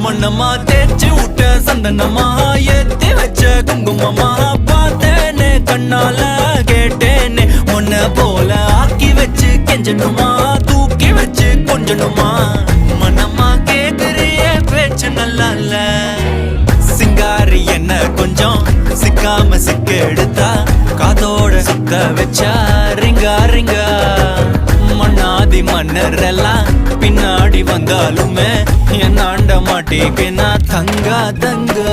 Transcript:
மண்ணம்மா தேய்ச்சி விட்ட சந்தனமா ஏத்தி வச்ச குங்குமமா பார்த்தேனே கண்ணால கேட்டேனே உன்ன போல ஆக்கி வச்சு கெஞ்சணுமா தூக்கி வச்சு கொஞ்சணுமா மனமா கேக்குறிய பேச்சு நல்லா இல்ல சிங்காரி என்ன கொஞ்சம் சிக்காம சிக்க எடுத்தா காதோட சுத்த வச்சா ரிங்கா ரிங்கா மண்ணாதி மன்னர் எல்லாம் பின்னாடி வந்தாலுமே என் ஆண்ட மாட்டேக்கு நான் தங்கா தங்கா